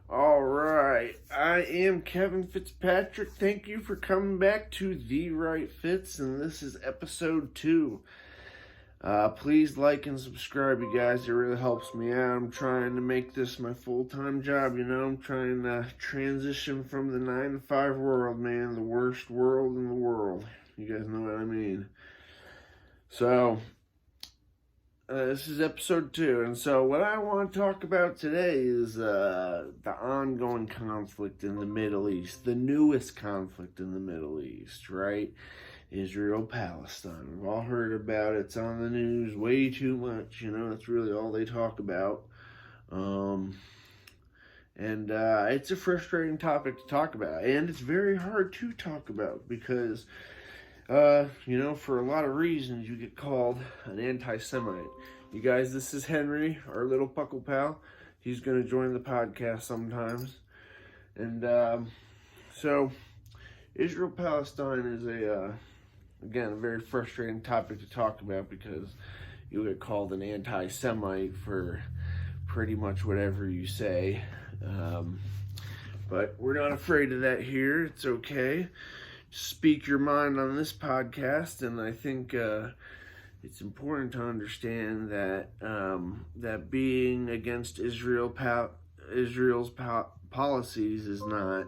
All right, I am Kevin Fitzpatrick. Thank you for coming back to The Right Fits, and this is episode 2. Please like and subscribe, you guys. It really helps me out. I'm trying to make this my full-time job, I'm trying to transition from the 9-to-5 world, man. The worst world in the world. You guys know what I mean. So, this is episode 2, and so what I want to talk about today is the ongoing conflict in the Middle East, the newest conflict in the Middle East, right? Israel-Palestine. We've all heard about it. It's on the news way too much, that's really all they talk about. It's a frustrating topic to talk about, and it's very hard to talk about because for a lot of reasons, you get called an anti-Semite. You guys, this is Henry, our little puckle pal. He's going to join the podcast sometimes. And so, Israel-Palestine is again, a very frustrating topic to talk about because you'll get called an anti-Semite for pretty much whatever you say. But we're not afraid of that here. It's okay. Speak your mind on this podcast, and I think it's important to understand that that being against Israel's policies is not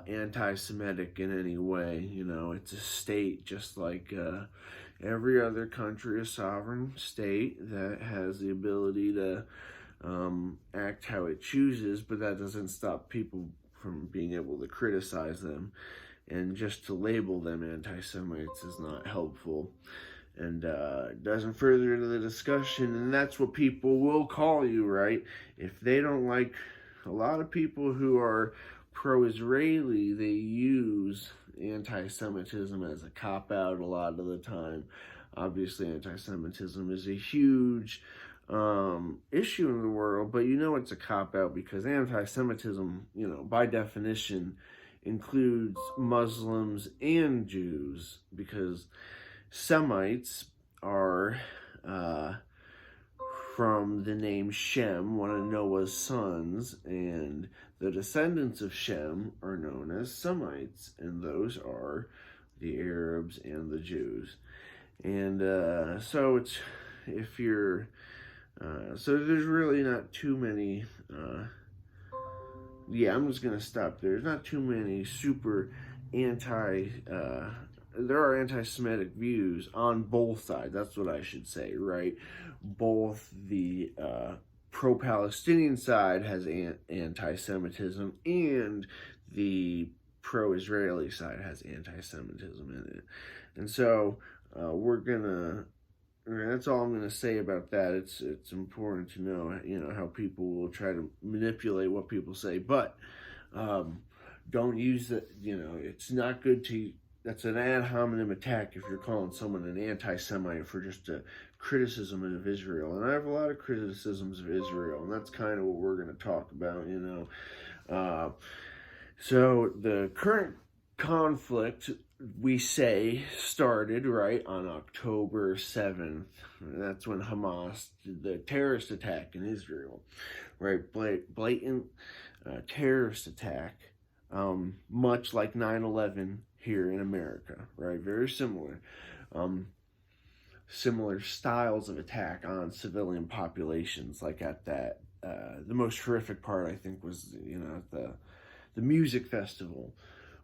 anti-Semitic in any way. It's a state just like every other country, a sovereign state that has the ability to act how it chooses, but that doesn't stop people from being able to criticize them. And just to label them anti-Semites is not helpful, and doesn't further the discussion, and that's what people will call you, right? If they don't like, a lot of people who are pro-Israeli, they use anti-Semitism as a cop-out a lot of the time. Obviously, anti-Semitism is a huge issue in the world, but it's a cop-out because anti-Semitism, by definition, includes Muslims and Jews, because Semites are from the name Shem, one of Noah's sons, and the descendants of Shem are known as Semites, and those are the Arabs and the Jews. And so there's really not too many I'm just going to stop there. There's not too many super there are anti-Semitic views on both sides. That's what I should say, right? Both the pro-Palestinian side has anti-Semitism, and the pro-Israeli side has anti-Semitism in it. And so that's all I'm going to say about that. It's important to know, how people will try to manipulate what people say, but don't use that. It's not good to. That's an ad hominem attack if you're calling someone an anti-Semite for just a criticism of Israel. And I have a lot of criticisms of Israel, and that's kind of what we're going to talk about. So the current conflict, we say, started right on October 7th. That's when Hamas did the terrorist attack in Israel, right? Blatant terrorist attack, much like 9/11 here in America, right? Very similar. Similar styles of attack on civilian populations, like at that, the most horrific part, I think, was, the music festival,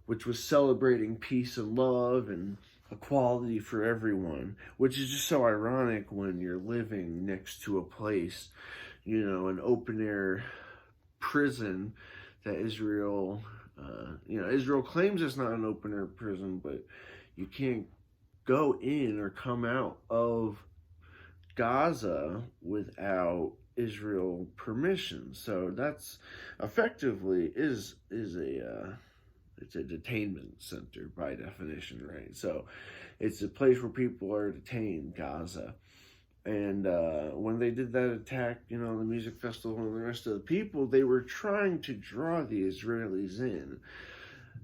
which was celebrating peace and love and equality for everyone, which is just so ironic when you're living next to a place, an open-air prison that Israel claims it's not an open-air prison, but you can't go in or come out of Gaza without Israel permission. So that's effectively is it's a detainment center by definition, right? So it's a place where people are detained, Gaza. And when they did that attack, the music festival and the rest of the people, they were trying to draw the Israelis in.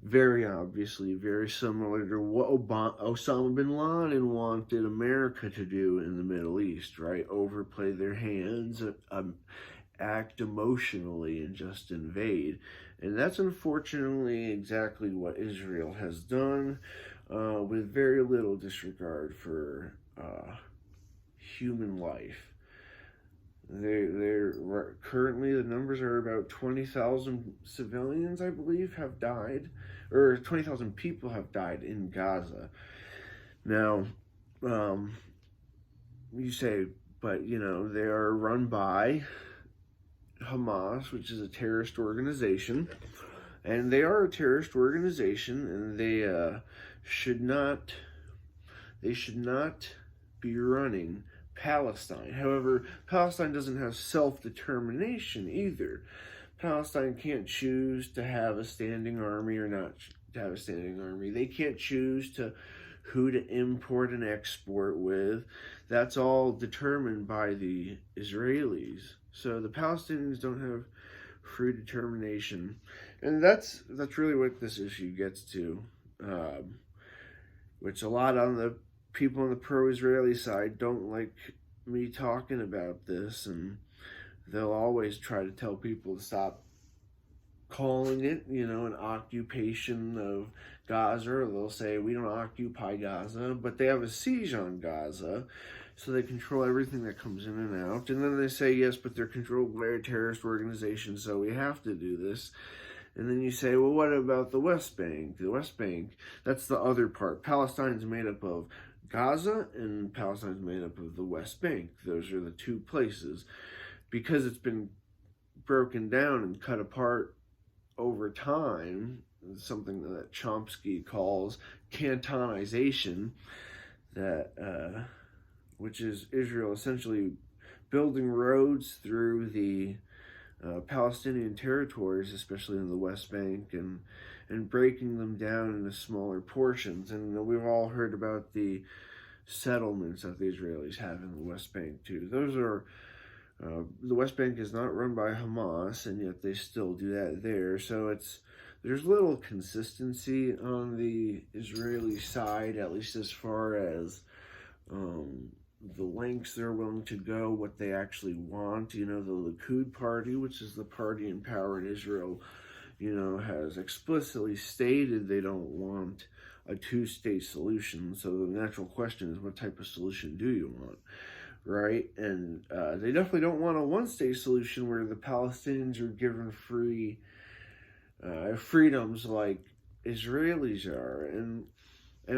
Very obviously, very similar to what Osama bin Laden wanted America to do in the Middle East, right? Overplay their hands act emotionally and just invade. And that's unfortunately exactly what Israel has done, with very little disregard for human life. They're currently, the numbers are about 20,000 civilians, I believe, have died, or 20,000 people have died in Gaza. Now, um, you say, but they are run by Hamas, which is a terrorist organization, and they are a terrorist organization, and should not they should not be running Palestine. However, Palestine doesn't have self-determination either. Palestine can't choose to have a standing army or not to have a standing army. They can't choose who to import and export with. That's all determined by the Israelis. So the Palestinians don't have free determination, and that's really what this issue gets to, which a lot on the people on the pro-Israeli side don't like me talking about this, and they'll always try to tell people to stop calling it, an occupation of Gaza, or they'll say we don't occupy Gaza, but they have a siege on Gaza, so they control everything that comes in and out. And then they say, yes, but they're controlled by a terrorist organization, so we have to do this. And then you say, well, what about the West Bank? The West Bank, that's the other part. Palestine's made up of Gaza, and Palestine's made up of the West Bank. Those are the two places. Because it's been broken down and cut apart over time, something that Chomsky calls cantonization, which is Israel essentially building roads through the Palestinian territories, especially in the West Bank, and breaking them down into smaller portions. And we've all heard about the settlements that the Israelis have in the West Bank too. Those are the West Bank is not run by Hamas, and yet they still do that there. So there's little consistency on the Israeli side, at least as far as the lengths they're willing to go, what they actually want. The Likud party, which is the party in power in Israel, has explicitly stated they don't want a two-state solution. So the natural question is, what type of solution do you want, right? And they definitely don't want a one-state solution where the Palestinians are given freedoms like Israelis are. And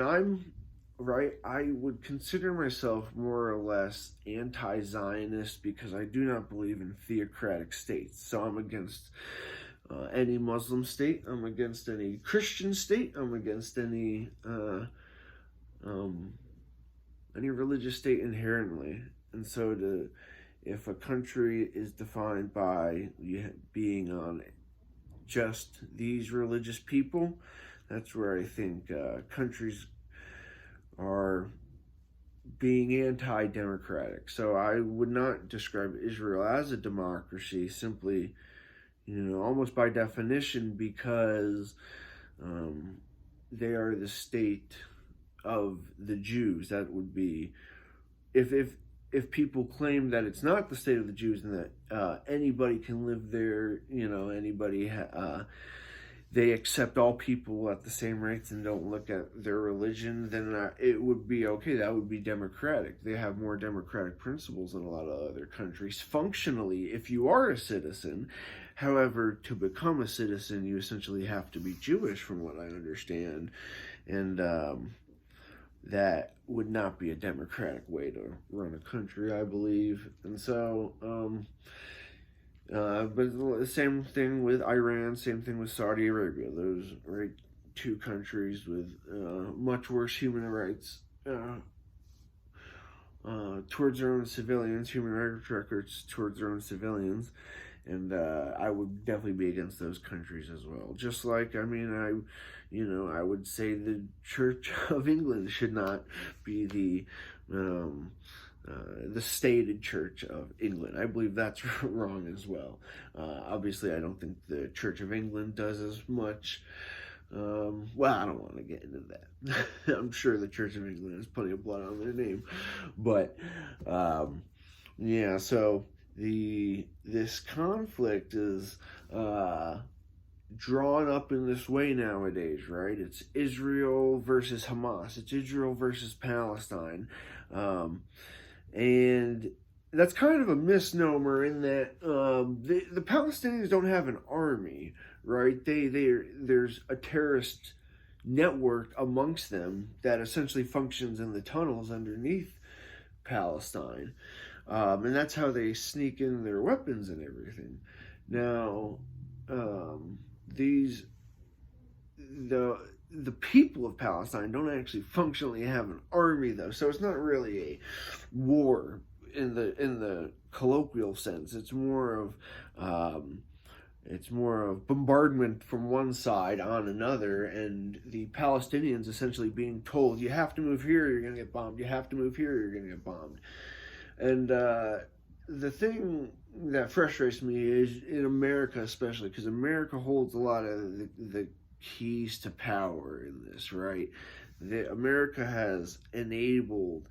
I'm right. I would consider myself more or less anti-Zionist because I do not believe in theocratic states. So I'm against any Muslim state. I'm against any Christian state. I'm against any religious state inherently. And so if a country is defined by being on just these religious people, that's where I think countries are being anti-democratic. So I would not describe Israel as a democracy, simply, almost by definition, because they are the state of the Jews. That would be, if people claim that it's not the state of the Jews and that anybody can live there, they accept all people at the same rates and don't look at their religion, then it would be okay. That would be democratic. They have more democratic principles than a lot of other countries. Functionally, if you are a citizen, however, to become a citizen, you essentially have to be Jewish, from what I understand. And that would not be a democratic way to run a country, I believe. And so, but the same thing with Iran, same thing with Saudi Arabia. Those are two countries with much worse human rights towards their own civilians, human rights records towards their own civilians. And I would definitely be against those countries as well. Just like, I would say the Church of England should not be the stated Church of England. I believe that's wrong as well. Obviously, I don't think the Church of England does as much. Well, I don't want to get into that. I'm sure the Church of England has plenty of blood on their name. But, yeah, so this conflict is drawn up in this way nowadays, right? It's Israel versus Hamas. It's Israel versus Palestine, and that's kind of a misnomer in that the Palestinians don't have an army, right? There's a terrorist network amongst them that essentially functions in the tunnels underneath Palestine, and that's how they sneak in their weapons and everything. Now, these the people of Palestine don't actually functionally have an army, though, so it's not really a war in the colloquial sense. It's more of bombardment from one side on another, and the Palestinians essentially being told, you have to move here, you're going to get bombed. You have to move here, you're going to get bombed. And the thing that frustrates me is in America, especially, because America holds a lot of the keys to power in this, right? America has enabled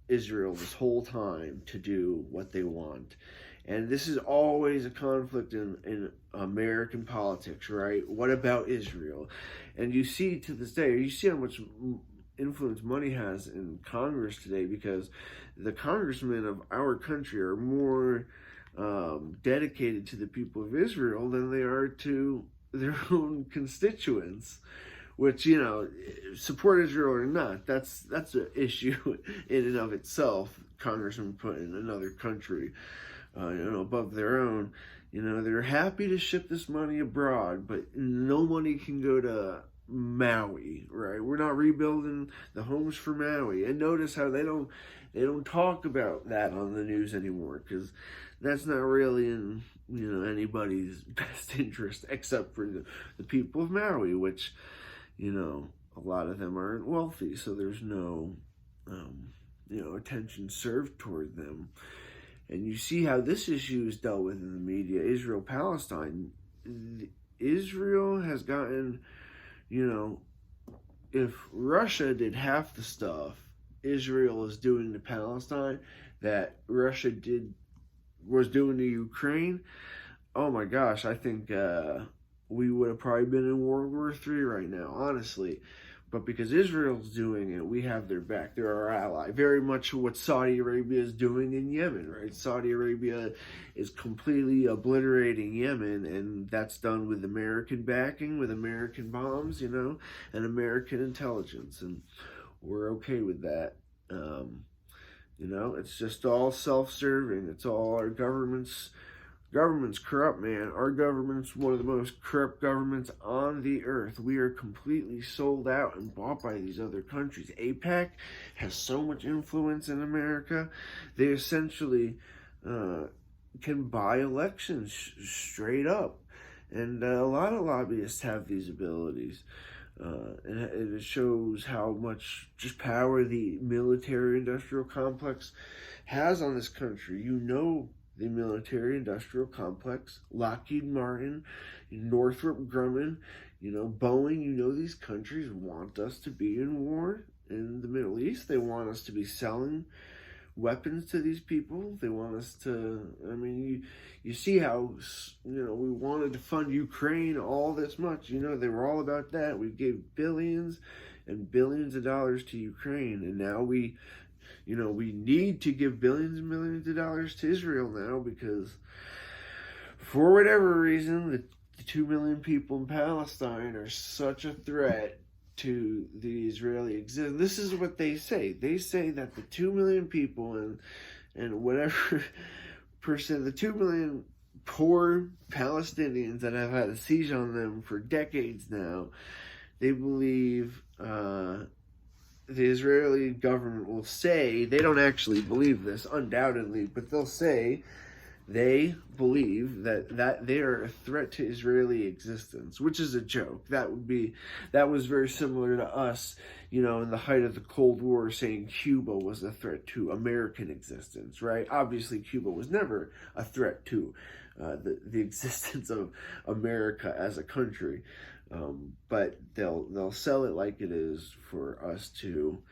Israel this whole time to do what they want. And this is always a conflict in American politics, right? What about Israel? And you see to this day, you see how much influence money has in Congress today, because the congressmen of our country are more dedicated to the people of Israel than they are to their own constituents, which, support Israel or not, that's an issue in and of itself. Congressmen put in another country, above their own. They're happy to ship this money abroad, but no money can go to Maui, right? We're not rebuilding the homes for Maui. And notice how they don't talk about that on the news anymore, because that's not really in anybody's best interest, except for the people of Maui, which a lot of them aren't wealthy, so there's no attention served toward them. And you see how this issue is dealt with in the media. Israel Palestine, Israel has gotten, if Russia did half the stuff Israel is doing to Palestine that Russia was doing to Ukraine, oh my gosh, I think we would have probably been in World War III right now, honestly. But because Israel's doing it, we have their back. They're our ally. Very much what Saudi Arabia is doing in Yemen, right? Saudi Arabia is completely obliterating Yemen, and that's done with American backing, with American bombs, and American intelligence. And we're okay with that. It's just all self-serving. It's all our government's corrupt, man. Our government's one of the most corrupt governments on the earth. We are completely sold out and bought by these other countries. AIPAC has so much influence in America. They essentially can buy elections straight up. And a lot of lobbyists have these abilities. And it shows how much just power the military-industrial complex has on this country. The military-industrial complex, Lockheed Martin, Northrop Grumman, Boeing, these countries want us to be in war in the Middle East. They want us to be selling weapons to these people. They want us to, you see how, we wanted to fund Ukraine all this much. They were all about that. We gave billions and billions of dollars to Ukraine, and now we need to give billions and millions of dollars to Israel now, because for whatever reason, the 2 million people in Palestine are such a threat to the Israeli existence. This is what they say. They say that the 2 million people and whatever percent, the 2 million poor Palestinians that have had a siege on them for decades now, they believe the Israeli government will say, they don't actually believe this, undoubtedly, but they'll say they believe that they are a threat to Israeli existence, which is a joke. That was very similar to us, in the height of the Cold War, saying Cuba was a threat to American existence, right? Obviously, Cuba was never a threat to the existence of America as a country. But they'll sell it like it is for us to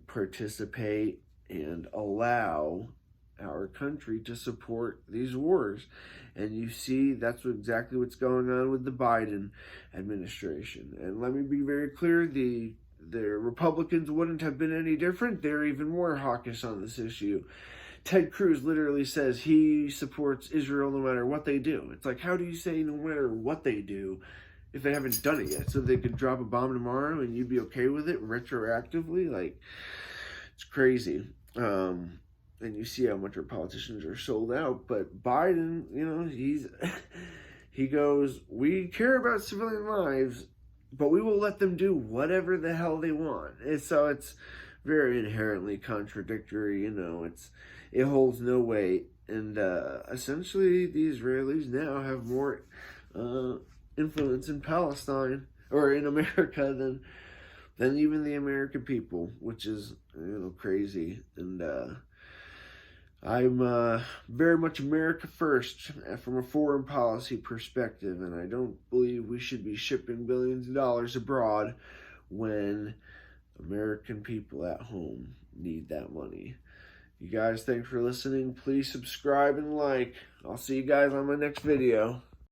participate and allow our country to support these wars. And you see that's exactly what's going on with the Biden administration. And let me be very clear, the Republicans wouldn't have been any different. They're even more hawkish on this issue. Ted Cruz literally says he supports Israel no matter what they do. It's like, how do you say no matter what they do if they haven't done it yet? So they could drop a bomb tomorrow and you'd be okay with it retroactively? Like, it's crazy. And you see how much our politicians are sold out. But Biden, you know, he goes, we care about civilian lives, but we will let them do whatever the hell they want. And so it's very inherently contradictory, you know, it holds no weight. And essentially the Israelis now have more influence in Palestine or in America than even the American people, which is, you know, crazy. And I'm very much America first from a foreign policy perspective, and I don't believe we should be shipping billions of dollars abroad when American people at home need that money. You guys, thanks for listening. Please subscribe and like. I'll see you guys on my next video.